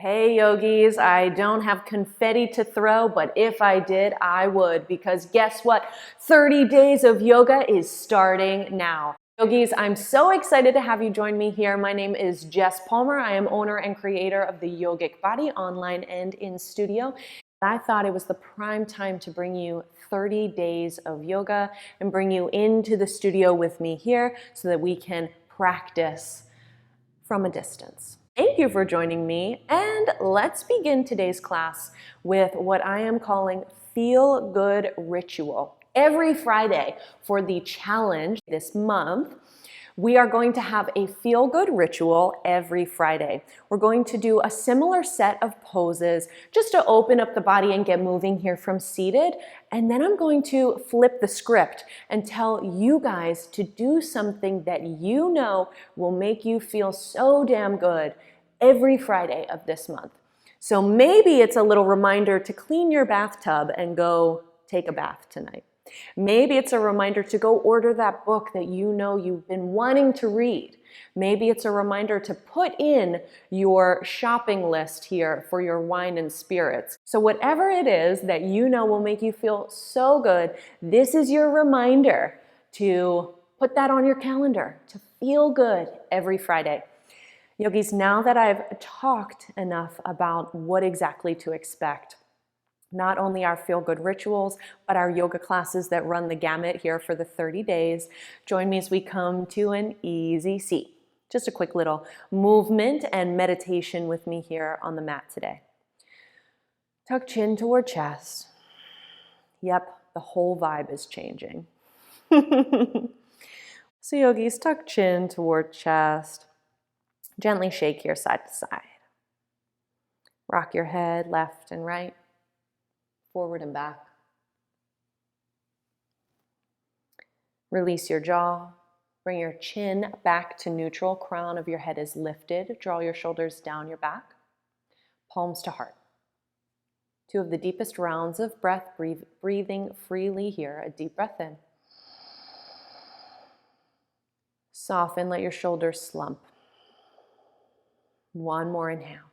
Hey yogis, I don't have confetti to throw, but if I did, I would, because guess what? 30 days of yoga is starting now. Yogis, I'm so excited to have you join me here. My name is Jess Palmer. I am owner and creator of the Yogic Body, online and in studio. I thought it was the prime time to bring you 30 days of yoga and bring you into the studio with me here so that we can practice from a distance. Thank you for joining me, and let's begin today's class with what I am calling Feel Good Ritual. Every Friday for the challenge this month, we are going to have a feel good ritual every Friday. We're going to do a similar set of poses just to open up the body and get moving here from seated. And then I'm going to flip the script and tell you guys to do something that you know will make you feel so damn good every Friday of this month. So maybe it's a little reminder to clean your bathtub and go take a bath tonight. Maybe it's a reminder to go order that book that you know you've been wanting to read. Maybe it's a reminder to put in your shopping list here for your wine and spirits. So whatever it is that you know will make you feel so good, this is your reminder to put that on your calendar, to feel good every Friday. Yogis, now that I've talked enough about what exactly to expect, not only our feel-good rituals, but our yoga classes that run the gamut here for the 30 days. Join me as we come to an easy seat. Just a quick little movement and meditation with me here on the mat today. Tuck chin toward chest. Yep, the whole vibe is changing. So yogis, tuck chin toward chest. Gently shake here side to side. Rock your head left and right, forward and back. Release your jaw. Bring your chin back to neutral. Crown of your head is lifted. Draw your shoulders down your back. Palms to heart. Two of the deepest rounds of breath. Breathing freely here. A deep breath in. Soften. Let your shoulders slump. One more inhale.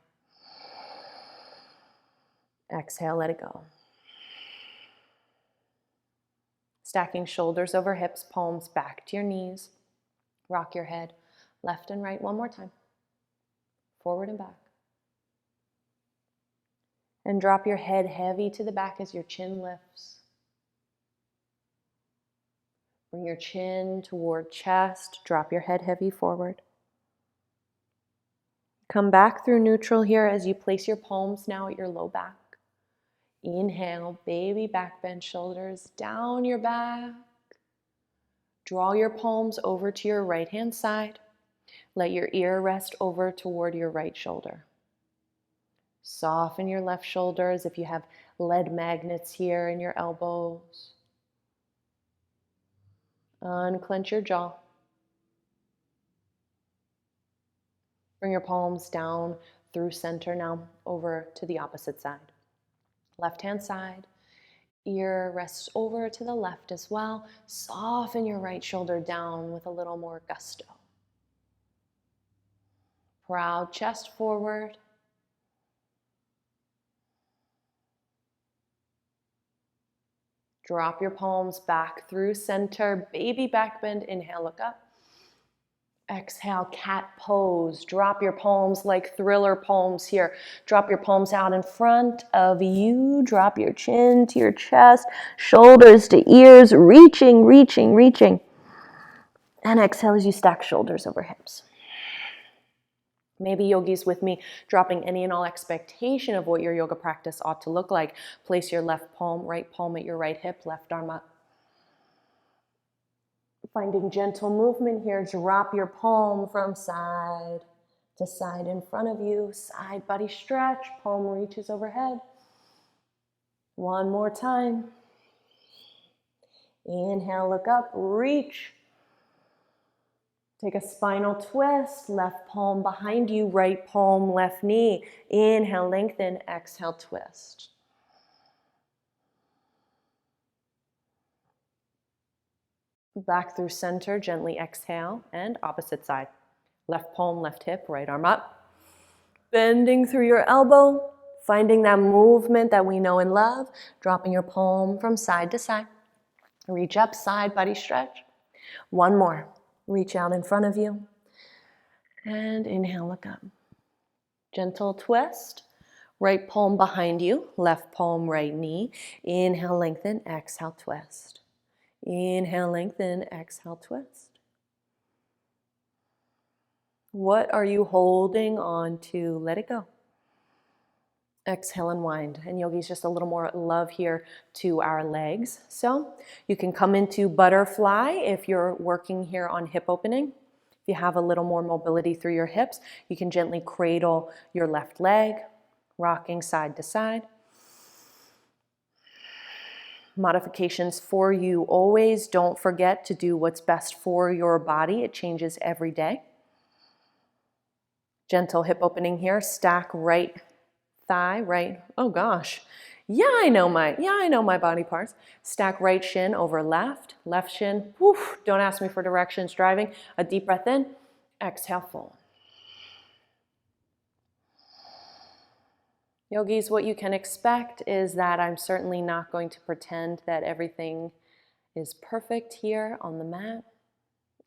Exhale. Let it go. Stacking shoulders over hips, palms back to your knees. Rock your head left and right one more time. Forward and back. And drop your head heavy to the back as your chin lifts. Bring your chin toward chest. Drop your head heavy forward. Come back through neutral here as you place your palms now at your low back. Inhale, baby back bend shoulders down your back. Draw your palms over to your right hand side. Let your ear rest over toward your right shoulder. Soften your left shoulder as if you have lead magnets here in your elbows. Unclench your jaw. Bring your palms down through center now over to the opposite side. Left hand side. Ear rests over to the left as well. Soften your right shoulder down with a little more gusto. Proud chest forward. Drop your palms back through center. Baby back bend. Inhale, look up. Exhale, cat pose. Drop your palms like thriller palms here. Drop your palms out in front of you. Drop your chin to your chest, shoulders to ears, reaching, reaching, reaching. And exhale as you stack shoulders over hips. Maybe yogis with me, dropping any and all expectation of what your yoga practice ought to look like. Place your left palm, right palm at your right hip, left arm up. Finding gentle movement here. Drop your palm from side to side in front of you. Side body stretch. Palm reaches overhead. One more time. Inhale, look up, reach. Take a spinal twist. Left palm behind you, right palm, left knee. Inhale, lengthen. Exhale, twist. Back through center, gently exhale, and opposite side. Left palm, left hip, right arm up. Bending through your elbow, finding that movement that we know and love, dropping your palm from side to side. Reach up, side body stretch. One more. Reach out in front of you. And inhale, look up. Gentle twist. Right palm behind you, left palm, right knee. Inhale, lengthen, exhale, twist. Inhale, lengthen, exhale, twist. What are you holding on to? Let it go. Exhale, unwind. And yogis, just a little more love here to our legs. So you can come into butterfly if you're working here on hip opening. If you have a little more mobility through your hips, you can gently cradle your left leg, rocking side to side. Modifications for you always. Don't forget to do what's best for your body. It changes every day. Gentle hip opening here. Stack right thigh, right. Oh gosh. I know my body parts. Stack right shin over left, left shin. Woof. Don't ask me for directions driving. A deep breath in. Exhale, fold. Yogis, what you can expect is that I'm certainly not going to pretend that everything is perfect here on the mat.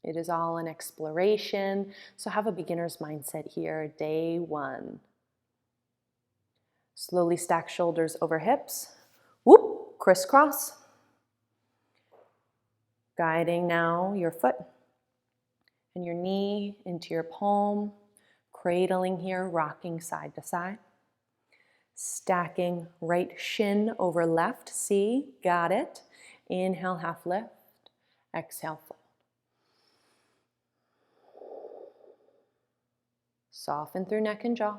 It is all an exploration. So have a beginner's mindset here, day one. Slowly stack shoulders over hips. Whoop, crisscross. Guiding now your foot and your knee into your palm. Cradling here, rocking side to side. Stacking right shin over left. See, got it. Inhale, half lift. Exhale, fold. Soften through neck and jaw.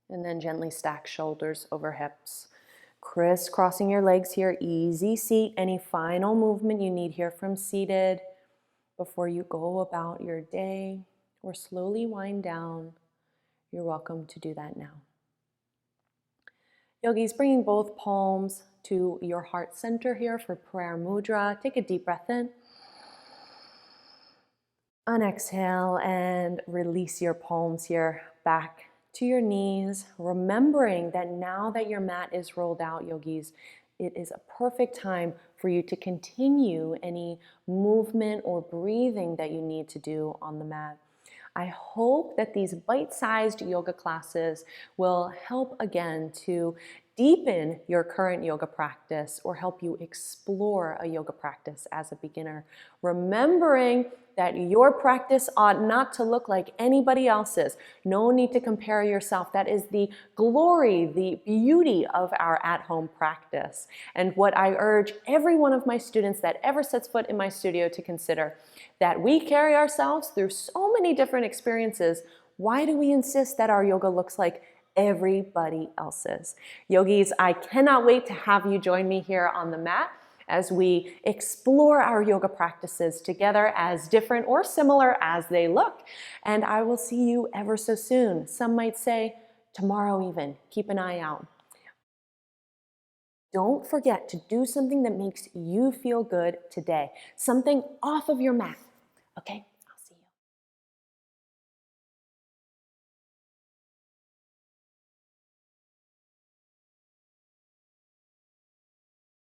And then gently stack shoulders over hips. Crisscrossing your legs here, easy seat. Any final movement you need here from seated before you go about your day or slowly wind down, you're welcome to do that now. Yogis, bringing both palms to your heart center here for prayer mudra. Take a deep breath in. On exhale and release your palms here back to your knees, remembering that now that your mat is rolled out, yogis, it is a perfect time for you to continue any movement or breathing that you need to do on the mat. I hope that these bite-sized yoga classes will help again to deepen your current yoga practice or help you explore a yoga practice as a beginner. Remembering that your practice ought not to look like anybody else's. No need to compare yourself. That is the glory, the beauty of our at-home practice. And what I urge every one of my students that ever sets foot in my studio to consider, that we carry ourselves through so many different experiences. Why do we insist that our yoga looks like everybody else's? Yogis, I cannot wait to have you join me here on the mat as we explore our yoga practices together, as different or similar as they look. And I will see you ever so soon. Some might say tomorrow even. Keep an eye out. Don't forget to do something that makes you feel good today. Something off of your mat, okay?